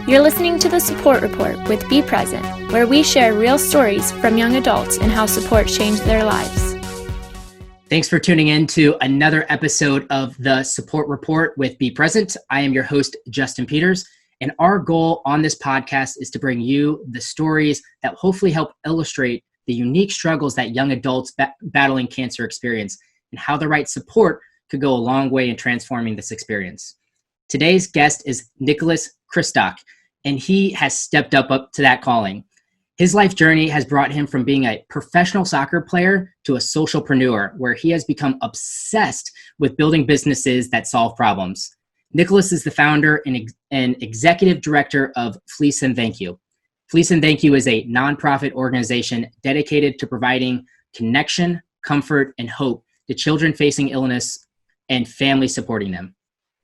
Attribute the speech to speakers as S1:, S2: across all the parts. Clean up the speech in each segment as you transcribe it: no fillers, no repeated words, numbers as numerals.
S1: You're listening to the Support Report with Be Present, where we share real stories from young adults and how support changed their lives.
S2: Thanks for tuning in to another episode of the Support Report with Be Present. I am your host, Justin Peters, and our goal on this podcast is to bring you the stories that hopefully help illustrate the unique struggles that young adults battling cancer experience and how the right support could go a long way in transforming this experience. Today's guest is Nicholas Kristock, and he has stepped up to that calling. His life journey has brought him from being a professional soccer player to a socialpreneur, where he has become obsessed with building businesses that solve problems. Nicholas is the founder and executive director of Fleece and Thank You. Fleece and Thank You is a nonprofit organization dedicated to providing connection, comfort, and hope to children facing illness and families supporting them.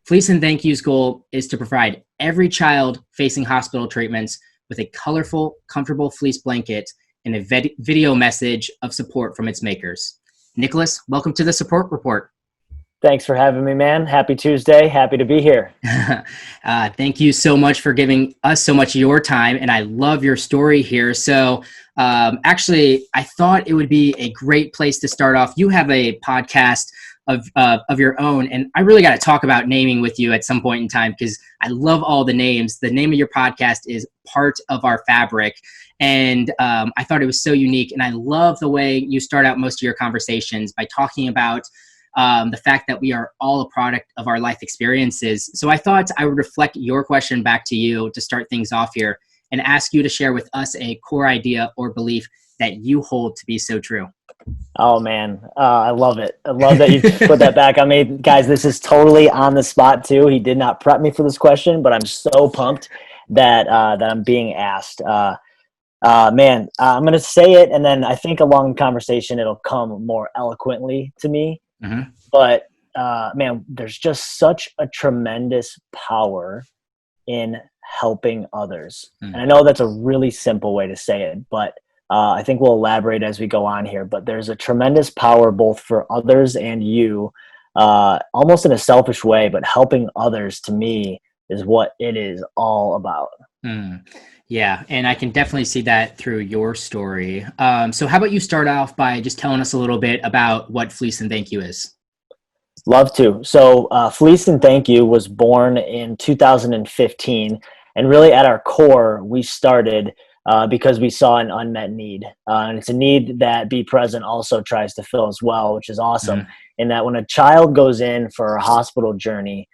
S2: Fleece and Thank You's goal is to provide every child facing hospital treatments with a colorful, comfortable fleece blanket and a video message of support from its makers. Nicholas, welcome to the Support Report.
S3: Thanks for having me, man. Happy Tuesday. Happy to be here.
S2: Thank you so much for giving us so much of your time, and I love your story here. So actually, I thought it would be a great place to start off. You have a podcast of your own, and I really got to talk about naming with you at some point in time because I love all the names. The name of your podcast is Part of Our Fabric, and I thought it was so unique, and I love the way you start out most of your conversations by talking about the fact that we are all a product of our life experiences. So I thought I would reflect your question back to you to start things off here and ask you to share with us a core idea or belief that you hold to be so true.
S3: Oh, man. I love it. I love that you put that back on me. Guys, this is totally on the spot, too. He did not prep me for this question, but I'm so pumped that I'm being asked. Man, I'm going to say it, and then I think along the conversation, it'll come more eloquently to me. Mm-hmm. But, man, there's just such a tremendous power in helping others. Mm-hmm. And I know that's a really simple way to say it, but I think we'll elaborate as we go on here, but there's a tremendous power both for others and you, almost in a selfish way, but helping others to me is what it is all about.
S2: Yeah, and I can definitely see that through your story. So how about you start off by just telling us a little bit about what Fleece and Thank You is?
S3: Love to. So Fleece and Thank You was born in 2015, and really at our core, we started because we saw an unmet need. And it's a need that Be Present also tries to fill as well, which is awesome. Mm-hmm. In that when a child goes in for a hospital journey,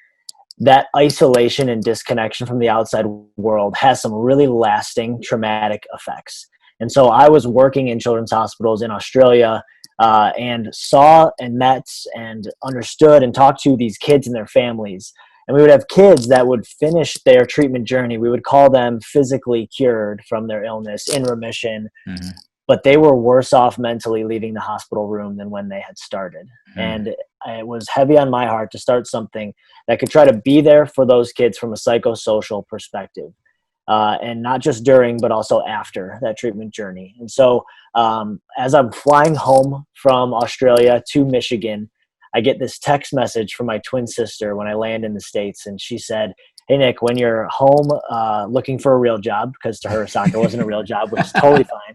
S3: that isolation and disconnection from the outside world has some really lasting traumatic effects. And so I was working in children's hospitals in Australia and saw and met and understood and talked to these kids and their families. And we would have kids that would finish their treatment journey. We would call them physically cured from their illness, in remission, mm-hmm. but they were worse off mentally leaving the hospital room than when they had started. Mm-hmm. And it was heavy on my heart to start something that could try to be there for those kids from a psychosocial perspective. And not just during, but also after that treatment journey. And so as I'm flying home from Australia to Michigan, I get this text message from my twin sister when I land in the States. And she said, "Hey, Nick, when you're home looking for a real job," because to her, soccer wasn't a real job, which is totally fine,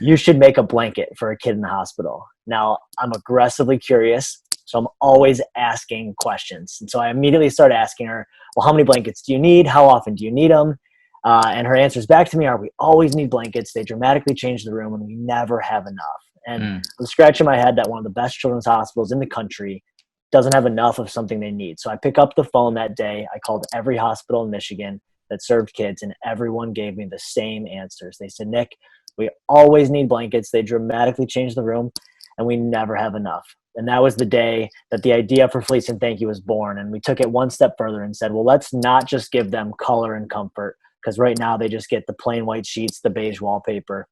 S3: "you should make a blanket for a kid in the hospital." Now, I'm aggressively curious, so I'm always asking questions. And so I immediately started asking her, "Well, how many blankets do you need? How often do you need them?" And her answers back to me are, "We always need blankets. They dramatically change the room and we never have enough." And I'm scratching my head that one of the best children's hospitals in the country doesn't have enough of something they need. So I pick up the phone that day. I called every hospital in Michigan that served kids, and everyone gave me the same answers. They said, "Nick, we always need blankets. They dramatically change the room and we never have enough." And that was the day that the idea for Fleece and Thank You was born. And we took it one step further and said, well, let's not just give them color and comfort, because right now they just get the plain white sheets, the beige wallpaper.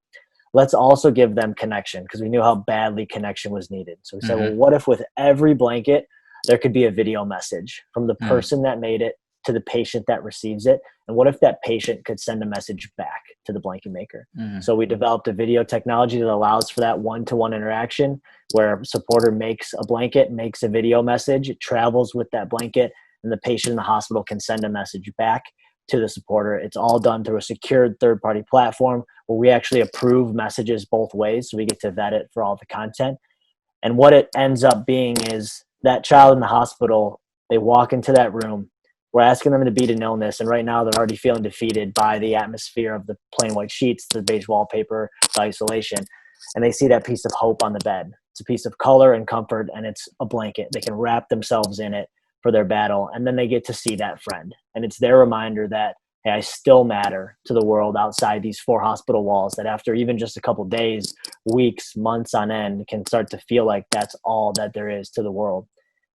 S3: Let's also give them connection, because we knew how badly connection was needed. So we said, well, what if with every blanket, there could be a video message from the person that made it to the patient that receives it? And what if that patient could send a message back to the blanket maker? So we developed a video technology that allows for that one-to-one interaction where a supporter makes a blanket, makes a video message, it travels with that blanket, and the patient in the hospital can send a message back to the supporter. It's all done through a secured third-party platform where we actually approve messages both ways, so we get to vet it for all the content. And what it ends up being is that child in the hospital, they walk into that room, we're asking them to beat an illness, and right now they're already feeling defeated by the atmosphere of the plain white sheets, the beige wallpaper, the isolation, and they see that piece of hope on the bed. It's a piece of color and comfort, and it's a blanket. They can wrap themselves in it for their battle, and then they get to see that friend. And it's their reminder that, hey, I still matter to the world outside these 4 hospital walls, that after even just a couple days, weeks, months on end, can start to feel like that's all that there is to the world.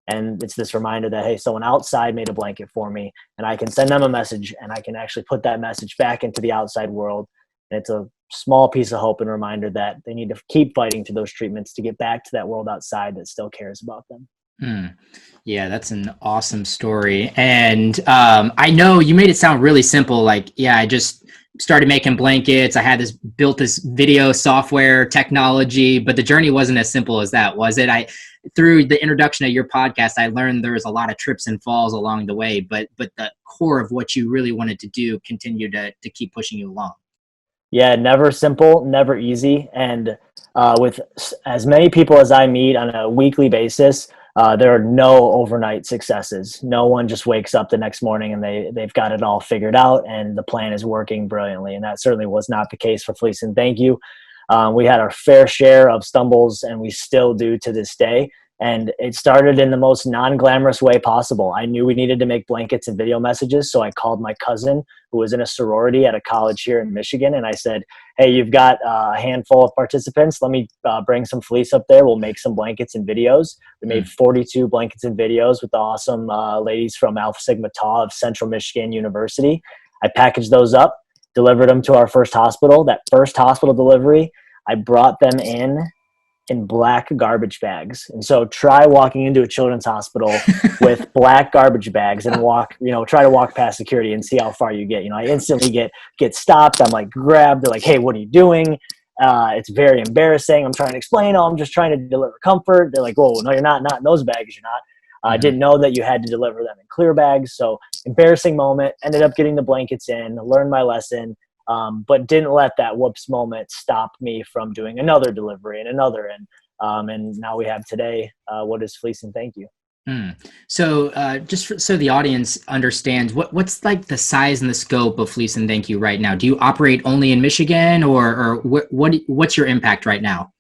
S3: And it's this reminder that, hey, someone outside made a blanket for me, and I can send them a message, and I can actually put that message back into the outside world. And it's a small piece of hope and reminder that they need to keep fighting through those treatments to get back to that world outside that still cares about them.
S2: Yeah, that's an awesome story. And I know you made it sound really simple. Like, yeah, I just started making blankets. I had built this video software technology, but the journey wasn't as simple as that, was it? Through the introduction of your podcast, I learned there was a lot of trips and falls along the way, but the core of what you really wanted to do continued to keep pushing you along.
S3: Yeah, never simple, never easy. And with as many people as I meet on a weekly basis, there are no overnight successes. No one just wakes up the next morning and they've got it all figured out and the plan is working brilliantly. And that certainly was not the case for Fleece and Thank You. We had our fair share of stumbles, and we still do to this day. And it started in the most non-glamorous way possible. I knew we needed to make blankets and video messages, so I called my cousin, who was in a sorority at a college here in Michigan, and I said, hey, you've got a handful of participants. Let me bring some fleece up there. We'll make some blankets and videos. We made 42 blankets and videos with the awesome ladies from Alpha Sigma Tau of Central Michigan University. I packaged those up, delivered them to our first hospital. That first hospital delivery, I brought them in black garbage bags. And so try walking into a children's hospital with black garbage bags and try to walk past security and see how far you get. I instantly get stopped. I'm like grabbed. They're like, hey, what are you doing? It's very embarrassing. I'm trying to explain, I'm just trying to deliver comfort. They're like, whoa, no, you're not in those bags. You're not. I didn't know that you had to deliver them in clear bags. So embarrassing moment, ended up getting the blankets in, learned my lesson. But didn't let that whoops moment stop me from doing another delivery and another. And now we have today, what is Fleece and Thank You.
S2: So so the audience understands, what's like the size and the scope of Fleece and Thank You right now? Do you operate only in Michigan, or what's your impact right now?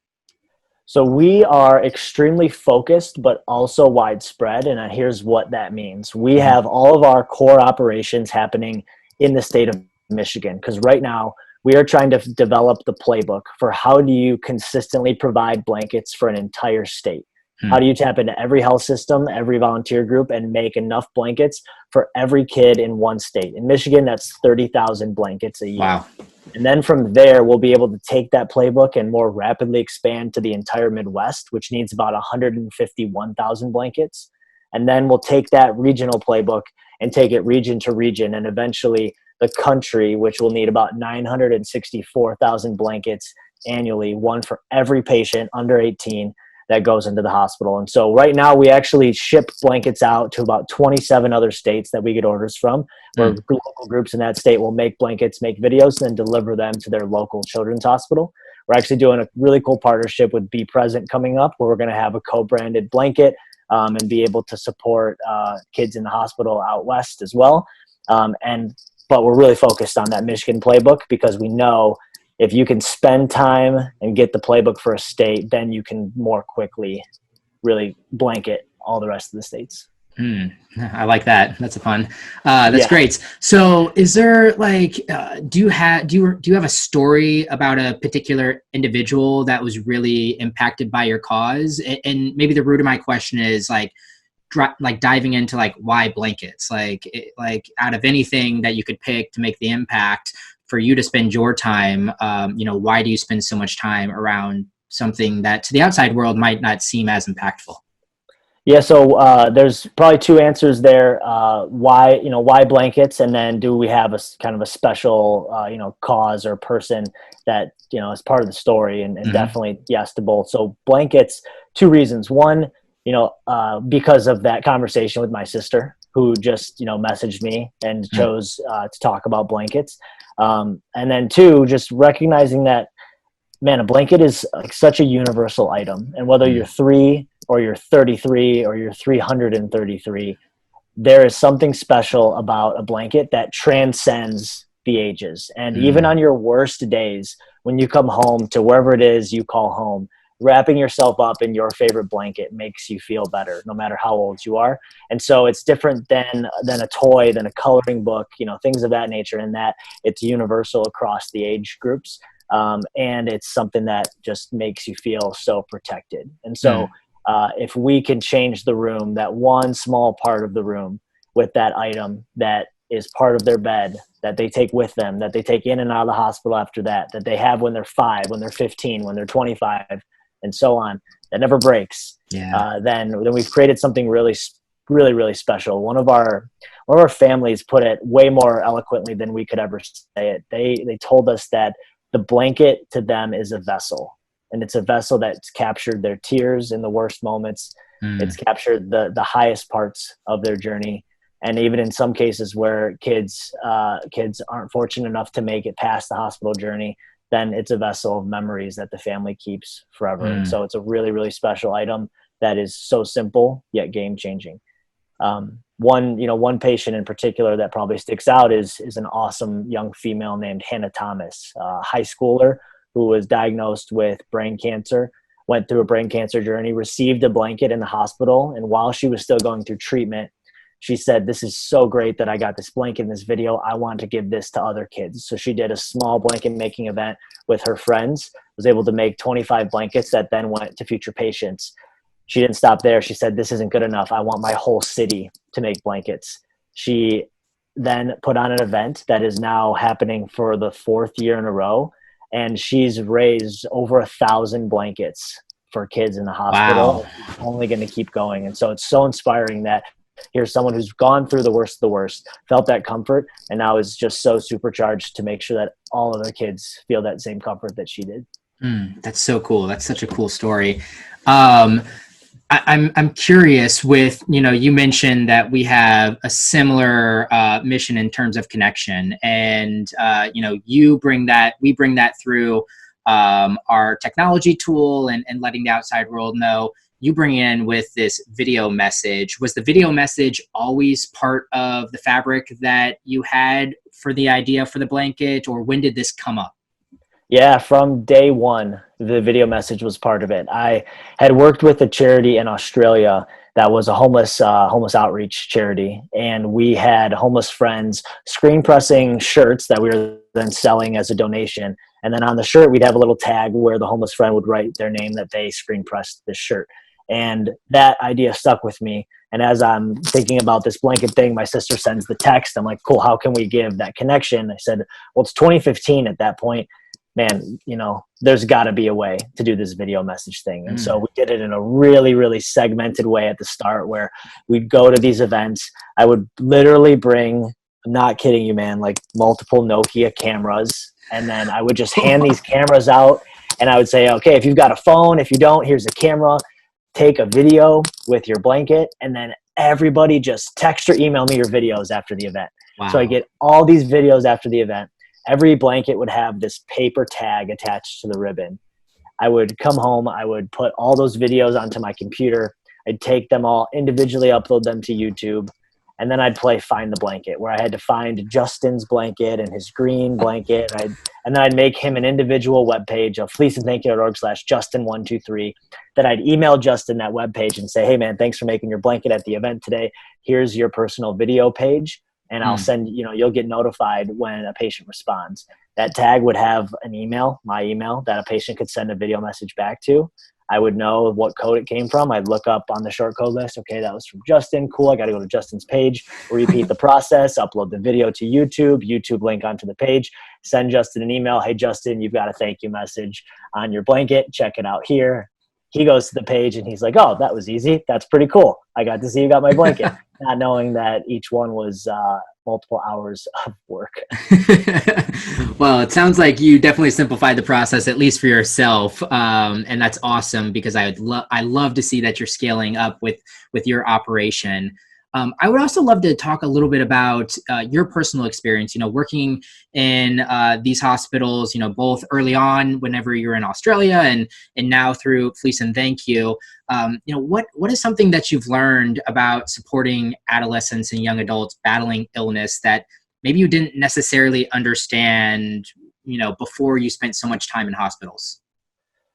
S3: So we are extremely focused, but also widespread. And here's what that means. We have all of our core operations happening in the state of Michigan, because right now we are trying to develop the playbook for how do you consistently provide blankets for an entire state. How do you tap into every health system, every volunteer group, and make enough blankets for every kid in one state? In Michigan, that's 30,000 blankets a year.
S2: Wow.
S3: And then from there, we'll be able to take that playbook and more rapidly expand to the entire Midwest, which needs about 151,000 blankets. And then we'll take that regional playbook and take it region to region, and eventually the country, which will need about 964,000 blankets annually, one for every patient under 18 that goes into the hospital. And so right now we actually ship blankets out to about 27 other states that we get orders from, where local groups in that state will make blankets, make videos, and then deliver them to their local children's hospital. We're actually doing a really cool partnership with Be Present coming up, where we're going to have a co-branded blanket and be able to support kids in the hospital out west as well. But we're really focused on that Michigan playbook, because we know if you can spend time and get the playbook for a state, then you can more quickly really blanket all the rest of the states.
S2: I like that. That's fun. That's great. So is there do you have a story about a particular individual that was really impacted by your cause? And maybe the root of my question is diving into why blankets, out of anything that you could pick to make the impact for you to spend your time, why do you spend so much time around something that to the outside world might not seem as impactful?
S3: Yeah. So there's probably two answers there. Why blankets? And then do we have a kind of a special, cause or person that, is part of the story, and definitely yes to both. So blankets, two reasons. One, because of that conversation with my sister. who just, messaged me and chose to talk about blankets. And then 2, just recognizing that, man, a blanket is like such a universal item. And whether you're 3 or you're 33 or you're 333, there is something special about a blanket that transcends the ages. And even on your worst days, when you come home to wherever it is you call home, wrapping yourself up in your favorite blanket makes you feel better, no matter how old you are. And so it's different than a toy, than a coloring book, things of that nature, in that it's universal across the age groups. And it's something that just makes you feel so protected. And so if we can change the room, that one small part of the room, with that item that is part of their bed, that they take with them, that they take in and out of the hospital after that they have when they're 5, when they're 15, when they're 25, and so on, that never breaks. Then we've created something really, really, really special. One of our families put it way more eloquently than we could ever say it. They told us that the blanket to them is a vessel, and it's a vessel that's captured their tears in the worst moments. It's captured the highest parts of their journey. And even in some cases where kids aren't fortunate enough to make it past the hospital journey, then it's a vessel of memories that the family keeps forever. And so it's a really, really special item that is so simple yet game changing. One patient in particular that probably sticks out is an awesome young female named Hannah Thomas, a high schooler who was diagnosed with brain cancer, went through a brain cancer journey, received a blanket in the hospital. And while she was still going through treatment, she said, "This is so great that I got this blanket in this video. I want to give this to other kids." So she did a small blanket making event with her friends, was able to make 25 blankets that then went to future patients. She didn't stop there. She said, "This isn't good enough. I want my whole city to make blankets." She then put on an event that is now happening for the 4th year in a row. And she's raised over 1,000 blankets for kids in the hospital. Wow. Only going to keep going. And so it's so inspiring that here's someone who's gone through the worst of the worst, felt that comfort, and now is just so supercharged to make sure that all of their kids feel that same comfort that she did.
S2: That's so cool. That's such a cool story. I'm curious with, you mentioned that we have a similar mission in terms of connection, and, we bring that through our technology tool and letting the outside world know. You bring in with this video message. Was the video message always part of the fabric that you had for the idea for the blanket, or when did this come up?
S3: Yeah, from day one, the video message was part of it. I had worked with a charity in Australia that was a homeless outreach charity, and we had homeless friends screen pressing shirts that we were then selling as a donation. And then on the shirt, we'd have a little tag where the homeless friend would write their name that they screen pressed this shirt. And that idea stuck with me. And as I'm thinking about this blanket thing, my sister sends the text. I'm like, cool, how can we give that connection? I said, well, it's 2015 at that point. Man, there's got to be a way to do this video message thing. And so we did it in a really, really segmented way at the start, where we'd go to these events. I would literally bring, I'm not kidding you, man, like multiple Nokia cameras. And then I would just hand these cameras out, and I would say, okay, if you've got a phone, if you don't, here's a camera. Take a video with your blanket, and then everybody just text or email me your videos after the event. Wow. So I get all these videos after the event. Every blanket would have this paper tag attached to the ribbon. I would come home. I would put all those videos onto my computer. I'd take them all individually, upload them to YouTube. And then I'd play Find the Blanket, where I had to find Justin's blanket and his green blanket. And then I'd make him an individual webpage of fleeceandthankyou.org/Justin123 that I'd email Justin that webpage and say, "Hey man, thanks for making your blanket at the event today. Here's your personal video page." And I'll send, you'll get notified when a patient responds. That tag would have an email, my email, that a patient could send a video message back to. I would know what code it came from. I'd look up on the short code list. Okay, that was from Justin. Cool. I got to go to Justin's page, repeat the process, upload the video to YouTube link onto the page, send Justin an email. "Hey, Justin, you've got a thank you message on your blanket. Check it out here." He goes to the page and he's like, "Oh, that was easy. That's pretty cool. I got to see you got my blanket." Not knowing that each one was multiple hours of work.
S2: Well, it sounds like you definitely simplified the process, at least for yourself. And that's awesome, because I love to see that you're scaling up with your operation. I would also love to talk a little bit about your personal experience, working in these hospitals, both early on whenever you're in Australia and now through Fleece and Thank You. What is something that you've learned about supporting adolescents and young adults battling illness that maybe you didn't necessarily understand, before you spent so much time in hospitals?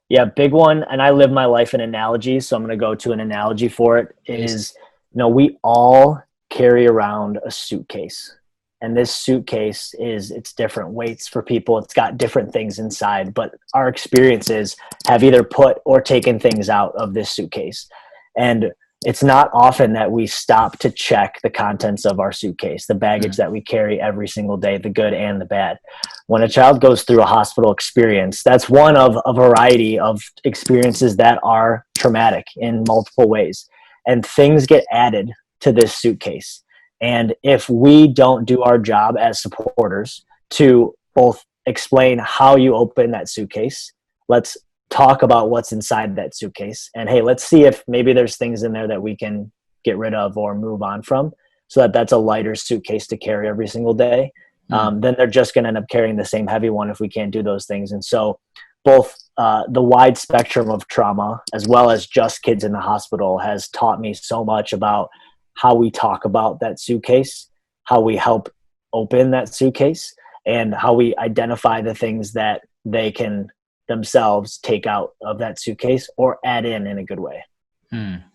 S3: Yeah, big one. And I live my life in analogies. So I'm going to go to an analogy for it is, we all carry around a suitcase, and this suitcase it's different weights for people. It's got different things inside, but our experiences have either put or taken things out of this suitcase. And it's not often that we stop to check the contents of our suitcase, the baggage that we carry every single day, the good and the bad. When a child goes through a hospital experience, that's one of a variety of experiences that are traumatic in multiple ways. And things get added to this suitcase. And if we don't do our job as supporters to both explain how you open that suitcase, let's talk about what's inside that suitcase, and hey, let's see if maybe there's things in there that we can get rid of or move on from, so that's a lighter suitcase to carry every single day. Then they're just going to end up carrying the same heavy one if we can't do those things. And so both the wide spectrum of trauma as well as just kids in the hospital has taught me so much about how we talk about that suitcase, how we help open that suitcase, and how we identify the things that they can themselves take out of that suitcase or add in a good way.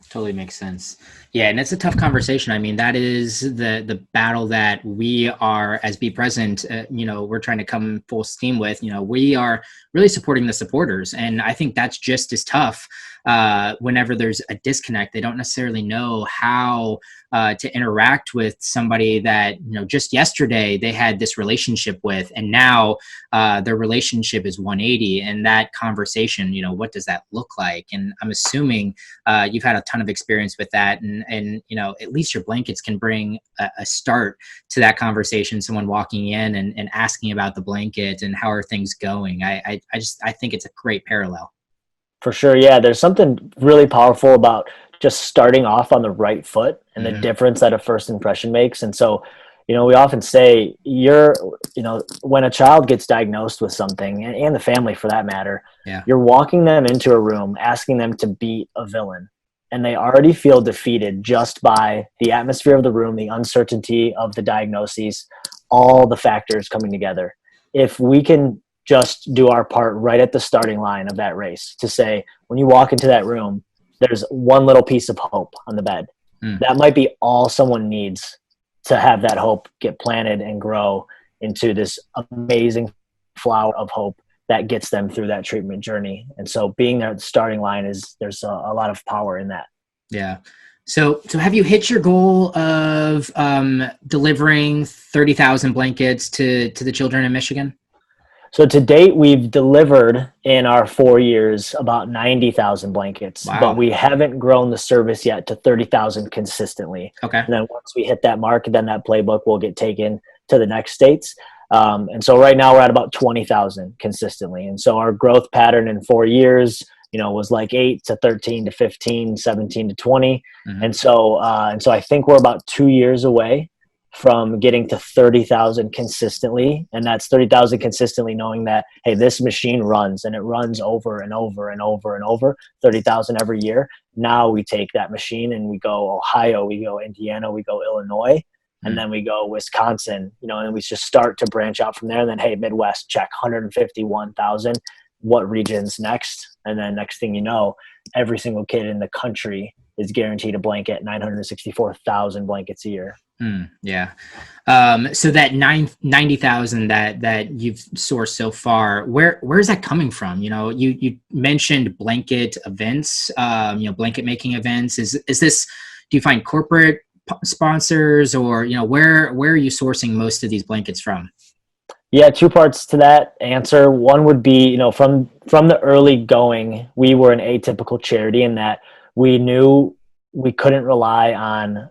S2: Totally makes sense. Yeah, and it's a tough conversation. I mean, that is the battle that we are, as Be Present, we're trying to come full steam with. We are really supporting the supporters, and I think that's just as tough whenever there's a disconnect. They don't necessarily know how to interact with somebody that just yesterday they had this relationship with, and now their relationship is 180. And that conversation, what does that look like? And I'm assuming you've had a ton of experience with that, and at least your blankets can bring a start to that conversation. Someone walking in and asking about the blanket and how are things going. I think it's a great parallel.
S3: For sure. Yeah. There's something really powerful about just starting off on the right foot and the difference that a first impression makes. And so, we often say when a child gets diagnosed with something, and the family for that matter, you're walking them into a room, asking them to beat a villain, and they already feel defeated just by the atmosphere of the room, the uncertainty of the diagnoses, all the factors coming together. If we can just do our part right at the starting line of that race to say, when you walk into that room, there's one little piece of hope on the bed. That might be all someone needs to have that hope get planted and grow into this amazing flower of hope that gets them through that treatment journey. And so being there at the starting line there's a lot of power in that.
S2: Yeah. So have you hit your goal of delivering 30,000 blankets to the children in Michigan?
S3: So to date, we've delivered in our 4 years about 90,000 blankets, but we haven't grown the service yet to 30,000 consistently.
S2: Okay.
S3: And then once we hit that mark, then that playbook will get taken to the next states. And so right now we're at about 20,000 consistently. And so our growth pattern in 4 years, was like 8 to 13 to 15, 17 to 20. And so I think we're about 2 years away from getting to 30,000 consistently. And that's 30,000 consistently knowing that, hey, this machine runs and it runs over and over and over and over, 30,000 every year. Now we take that machine and we go Ohio, we go Indiana, we go Illinois, and then we go Wisconsin, and we just start to branch out from there. And then, hey, Midwest, check 151,000. What region's next? And then next thing you know, every single kid in the country is guaranteed a blanket, 964,000 blankets a year.
S2: Yeah. So that 90,000 that you've sourced so far, where's that coming from? You mentioned blanket events, blanket making events. Is this, do you find corporate sponsors, or, where are you sourcing most of these blankets from?
S3: Yeah, two parts to that answer. One would be, from the early going, we were an atypical charity in that we knew we couldn't rely on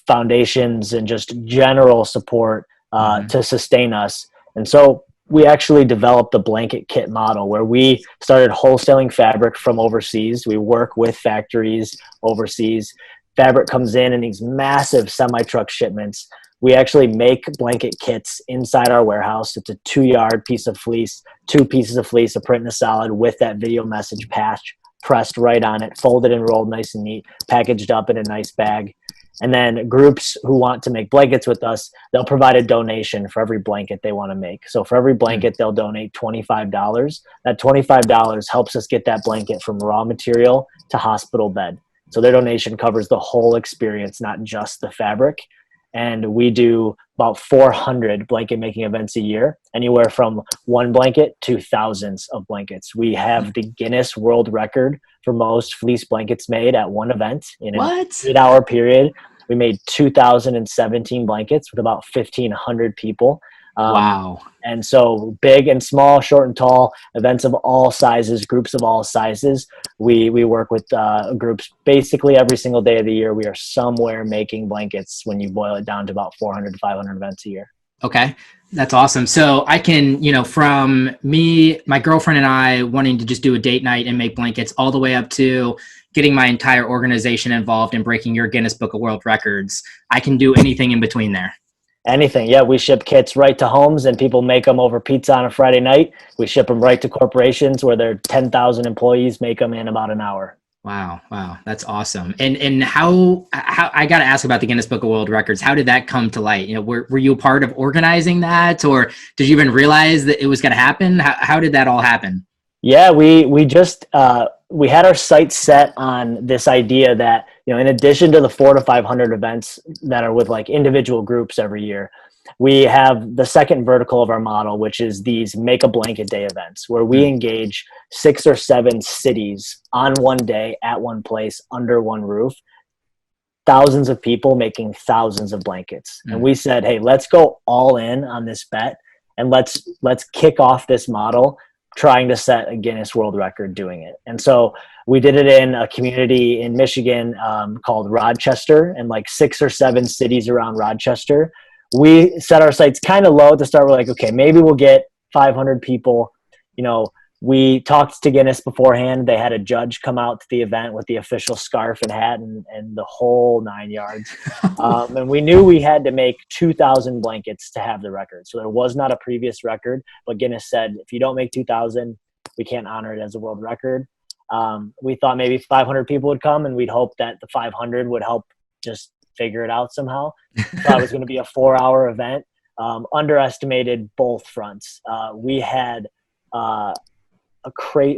S3: foundations and just general support to sustain us. And so we actually developed the blanket kit model where we started wholesaling fabric from overseas. We work with factories overseas, Fabric comes in these massive semi-truck shipments. We actually make blanket kits inside our warehouse. It's a 2-yard piece of fleece, 2 pieces of fleece, a print and a solid with that video message patch pressed right on it, folded and rolled nice and neat, packaged up in a nice bag. And then groups who want to make blankets with us, they'll provide a donation for every blanket they want to make. So for every blanket, they'll donate $25. That $25 helps us get that blanket from raw material to hospital bed. So their donation covers the whole experience, not just the fabric. And we do about 400 blanket making events a year, anywhere from 1 blanket to thousands of blankets. We have the Guinness World Record for most fleece blankets made at one event in an 8-hour period. We made 2,017 blankets with about 1,500 people.
S2: Wow.
S3: And so big and small, short and tall, events of all sizes, groups of all sizes. We work with groups basically every single day of the year. We are somewhere making blankets when you boil it down to about 400 to 500 events a year.
S2: Okay. That's awesome. So I can, from me, my girlfriend and I wanting to just do a date night and make blankets all the way up to getting my entire organization involved in breaking your Guinness Book of World Records. I can do anything in between there.
S3: Anything. Yeah, we ship kits right to homes and people make them over pizza on a Friday night. We ship them right to corporations where their 10,000 employees make them in about an hour.
S2: Wow. That's awesome. And how I got to ask about the Guinness Book of World Records. How did that come to light? Were you a part of organizing that, or did you even realize that it was going to happen? How did that all happen?
S3: Yeah, we just we had our sights set on this idea that, in addition to the 400 to 500 events that are with like individual groups every year, we have the second vertical of our model, which is these Make a Blanket Day events, where we engage 6 or 7 cities on one day at one place under one roof, thousands of people making thousands of blankets. And we said, hey, let's go all in on this bet and let's kick off this model trying to set a Guinness World Record doing it. And so we did it in a community in Michigan called Rochester, and like 6 or 7 cities around Rochester. We set our sights kind of low to start. We're like, okay, maybe we'll get 500 people. We talked to Guinness beforehand. They had a judge come out to the event with the official scarf and hat and the whole 9 yards. And we knew we had to make 2,000 blankets to have the record. So there was not a previous record, but Guinness said, if you don't make 2,000, we can't honor it as a world record. We thought maybe 500 people would come, and we'd hope that the 500 would help just figure it out somehow. Thought it was going to be a 4-hour event. Underestimated both fronts. We had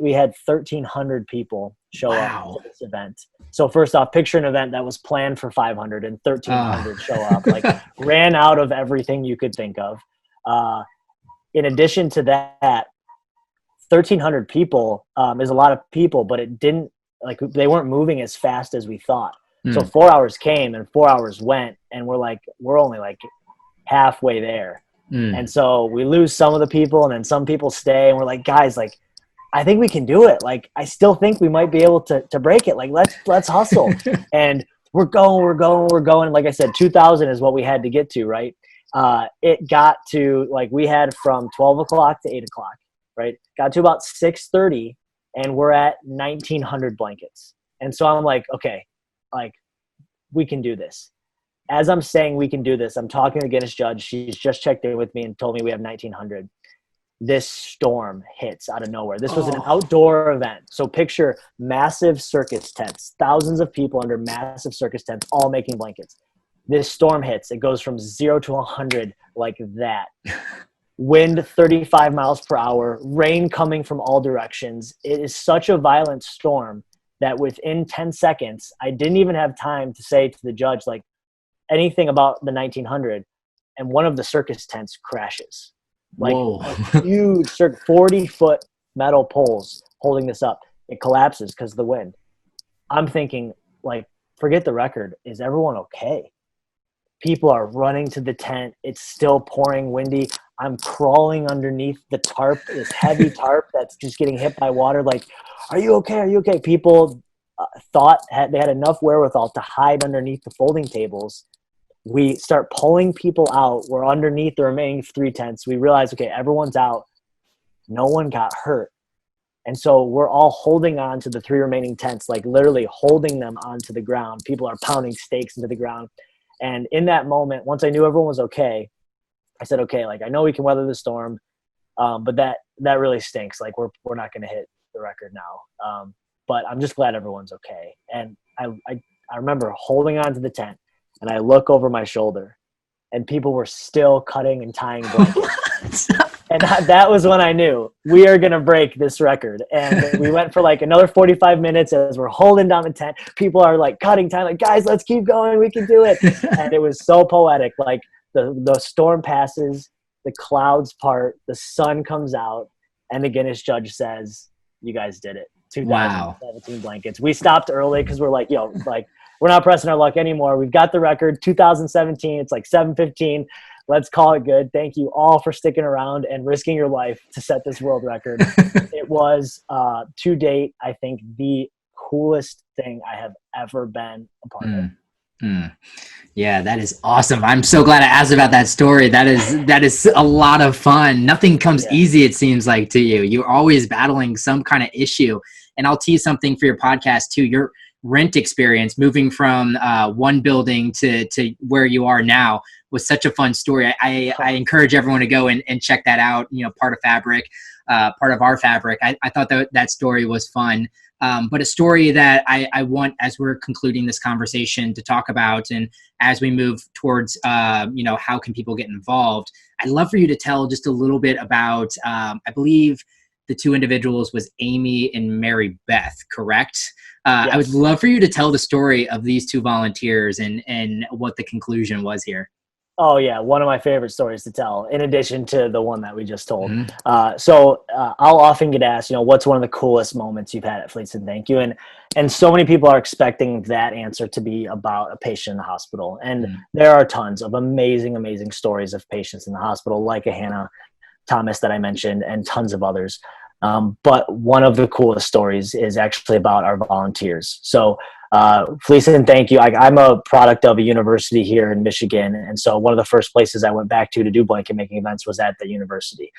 S3: we had 1,300 people show up to this event. So first off, picture an event that was planned for 500 and 1,300 show up. Like ran out of everything you could think of. In addition to that, 1,300 people is a lot of people, but it didn't they weren't moving as fast as we thought. So 4 hours came and 4 hours went, and we're only like halfway there. And so we lose some of the people, and then some people stay, and we're like, guys, I think we can do it. I still think we might be able to break it. Let's hustle. And we're going. Like I said, 2,000 is what we had to get to, right? It got to we had from 12 o'clock to 8 o'clock, right? Got to about 6:30, and we're at 1,900 blankets. And so I'm like, okay, we can do this. As I'm saying we can do this, I'm talking to the Guinness judge. She's just checked in with me and told me we have 1,900. This storm hits out of nowhere. This was an outdoor event. So picture massive circus tents, thousands of people under massive circus tents, all making blankets. This storm hits. It goes from 0 to 100 like that. Wind 35 miles per hour, rain coming from all directions. It is such a violent storm that within 10 seconds, I didn't even have time to say to the judge, anything about the 1,900, and one of the circus tents crashes. A huge 40-foot metal poles holding this up. It collapses because of the wind. I'm thinking, forget the record. Is everyone okay? People are running to the tent. It's still pouring windy. I'm crawling underneath the tarp, this heavy tarp that's just getting hit by water. Are you okay? Are you okay? People thought they had enough wherewithal to hide underneath the folding tables. We start pulling people out. We're underneath the remaining 3 tents. We realize, okay, everyone's out. No one got hurt. And so we're all holding on to the 3 remaining tents, like literally holding them onto the ground. People are pounding stakes into the ground. And in that moment, once I knew everyone was okay, I said, okay, like I know we can weather the storm, but that really stinks. Like we're not going to hit the record now. But I'm just glad everyone's okay. And I remember holding on to the tent, and I look over my shoulder, and people were still cutting and tying blankets. And that was when I knew we are going to break this record. And we went for like another 45 minutes as we're holding down the tent. People are like cutting time, like, guys, let's keep going. We can do it. And it was so poetic. Like the storm passes, the clouds part, the sun comes out, and the Guinness judge says, you guys did it. 2017 blankets. We stopped early because we're like, yo, like, we're not pressing our luck anymore. We've got the record, 2017. It's like 7:15. Let's call it good. Thank you all for sticking around and risking your life to set this world record. It was, to date, I think the coolest thing I have ever been a part of.
S2: Yeah, that is awesome. I'm so glad I asked about that story. That is a lot of fun. Nothing comes easy, it seems like, to you. You're always battling some kind of issue. And I'll tease something for your podcast too. Your rent experience moving from one building to where you are now was such a fun story. I encourage everyone to go and check that out. You know, part of our fabric. I thought that story was fun. But a story that I want, as we're concluding this conversation, to talk about, and as we move towards, how can people get involved? I'd love for you to tell just a little bit about, I believe the 2 individuals was Amy and Mary Beth, correct? Yes. I would love for you to tell the story of these 2 volunteers and what the conclusion was here.
S3: Oh yeah, one of my favorite stories to tell, in addition to the one that we just told. So I'll often get asked, what's one of the coolest moments you've had at Fleets and Thank You? And so many people are expecting that answer to be about a patient in the hospital. And there are tons of amazing, amazing stories of patients in the hospital, like a Hannah Thomas that I mentioned, and tons of others. But one of the coolest stories is actually about our volunteers. So Fleece and Thank You. I'm a product of a university here in Michigan. And so one of the first places I went back to do blanket making events was at the university.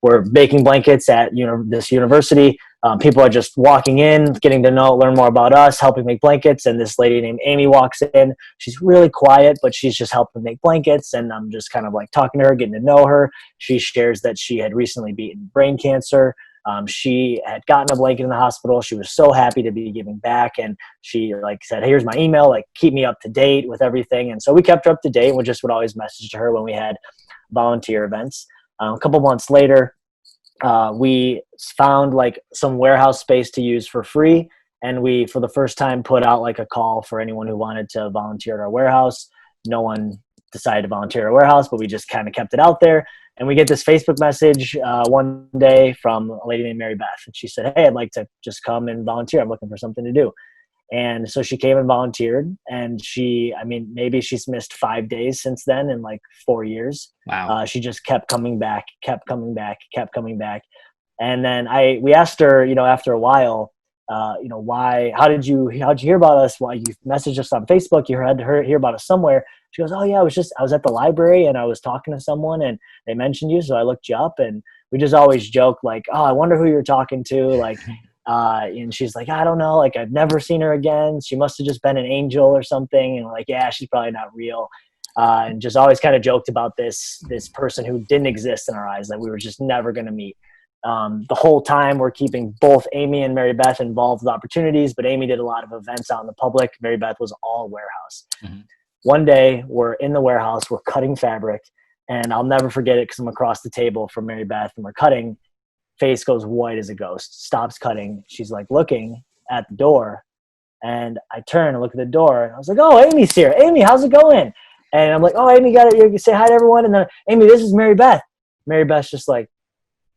S3: We're making blankets at this university. People are just walking in, getting to learn more about us, helping make blankets. And this lady named Amy walks in. She's really quiet, but she's just helping make blankets. And I'm just kind of like talking to her, getting to know her. She shares that she had recently beaten brain cancer. She had gotten a blanket in the hospital. She was so happy to be giving back. And she said, hey, here's my email, keep me up to date with everything. And so we kept her up to date. We just would always message to her when we had volunteer events. A couple months later, we found some warehouse space to use for free. And we, for the first time, put out a call for anyone who wanted to volunteer at our warehouse. No one decided to volunteer at our warehouse, but we just kind of kept it out there. And we get this Facebook message one day from a lady named Mary Beth. And she said, hey, I'd like to just come and volunteer. I'm looking for something to do. And so she came and volunteered. And maybe she's missed 5 days since then in 4 years.
S2: Wow.
S3: She just kept coming back. And then we asked her, after a while, how did you hear about us? Why you messaged us on Facebook? You had to hear about us somewhere. She goes, oh yeah, I was at the library and I was talking to someone and they mentioned you. So I looked you up, and we just always joke oh, I wonder who you're talking to. And she's like, I don't know. I've never seen her again. She must've just been an angel or something. And yeah, she's probably not real. And just always kind of joked about this person who didn't exist in our eyes, that we were just never going to meet. The whole time we're keeping both Amy and Mary Beth involved with opportunities, but Amy did a lot of events out in the public. Mary Beth was all warehouse. Mm-hmm. One day we're in the warehouse, we're cutting fabric, and I'll never forget it because I'm across the table from Mary Beth and we're cutting. Face goes white as a ghost, stops cutting. She's looking at the door, and I turn and look at the door, and I was like, oh, Amy's here. Amy, how's it going? And I'm like, oh, Amy, got it. You say hi to everyone. And then, Amy, this is Mary Beth. Mary Beth's just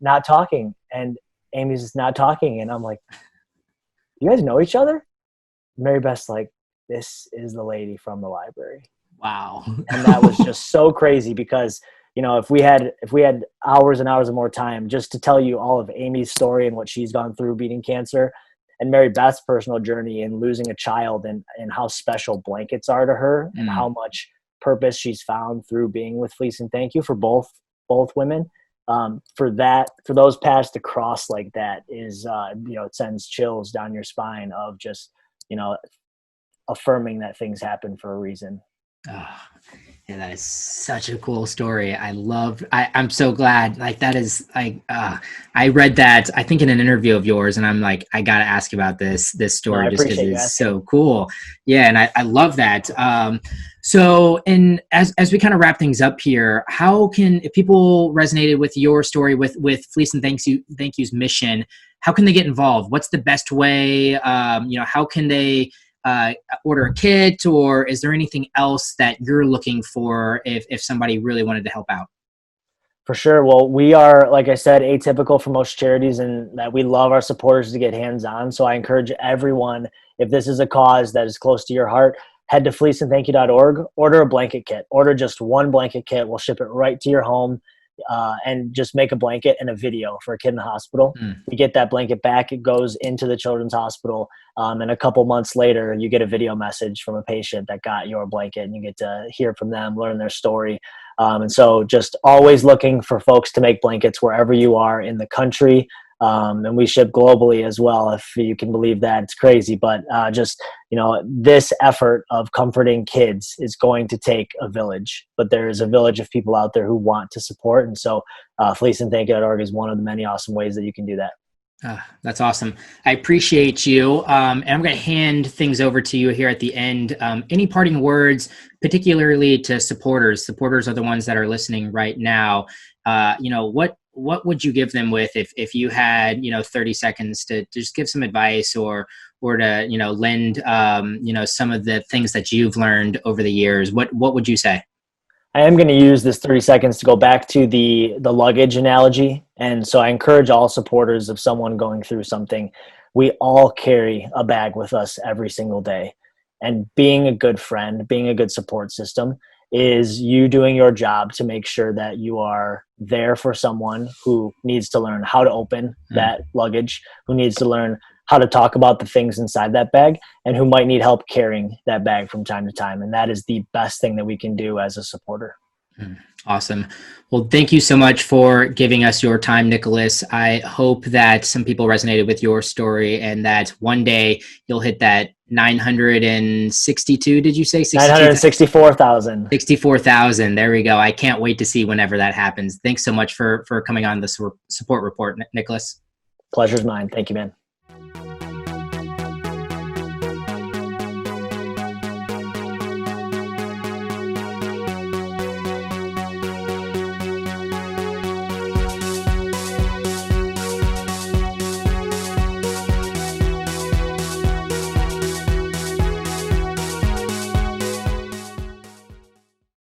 S3: not talking, and Amy's just not talking. And I'm like, you guys know each other? Mary Beth's like, this is the lady from the library.
S2: Wow.
S3: And that was just so crazy because, if we had hours and hours of more time just to tell you all of Amy's story and what she's gone through beating cancer, and Mary Beth's personal journey in losing a child, and how special blankets are to her, and how much purpose she's found through being with Fleece and Thank You for both women. For those paths to cross like that is, it sends chills down your spine of just, affirming that things happen for a reason.
S2: Oh, yeah, that is such a cool story. I'm so glad. Like, that is like, I read that, I think, in an interview of yours, and I'm like, I got to ask about this story,
S3: No, I
S2: just because
S3: appreciate you
S2: it's
S3: asking.
S2: so cool. Yeah. And I love that. So, and as we kind of wrap things up here, if people resonated with your story, with Fleece and Thank You's mission, how can they get involved? What's the best way? How can they order a kit, or is there anything else that you're looking for if somebody really wanted to help out?
S3: For sure. Well, we are, like I said, atypical for most charities, and that we love our supporters to get hands-on. So I encourage everyone, if this is a cause that is close to your heart, head to fleeceandthankyou.org, order a blanket kit. Order just one blanket kit. We'll ship it right to your home, and just make a blanket and a video for a kid in the hospital. We get that blanket back. It goes into the children's hospital. And a couple months later, you get a video message from a patient that got your blanket, and you get to hear from them, learn their story. And so just always looking for folks to make blankets wherever you are in the country. And we ship globally as well, if you can believe that. It's crazy, but this effort of comforting kids is going to take a village, but there is a village of people out there who want to support. And so fleeceandthankyou.org is one of the many awesome ways that you can do that.
S2: That's awesome. I appreciate you. And I'm going to hand things over to you here at the end. Any parting words, particularly to supporters? Supporters are the ones that are listening right now. What would you give them with if you had 30 seconds to just give some advice, or to lend some of the things that you've learned over the years? What would you say?
S3: I am going to use this 30 seconds to go back to the luggage analogy. And so I encourage all supporters of someone going through something. We all carry a bag with us every single day. And being a good friend, being a good support system, is you doing your job to make sure that you are there for someone who needs to learn how to open that luggage, who needs to learn how to talk about the things inside that bag, and who might need help carrying that bag from time to time. And that is the best thing that we can do as a supporter.
S2: Awesome. Well, thank you so much for giving us your time, Nicholas. I hope that some people resonated with your story, and that one day you'll hit that 962, did you say?
S3: 964,000.
S2: 64,000. There we go. I can't wait to see whenever that happens. Thanks so much for coming on the support report, Nicholas.
S3: Pleasure's mine. Thank you, man.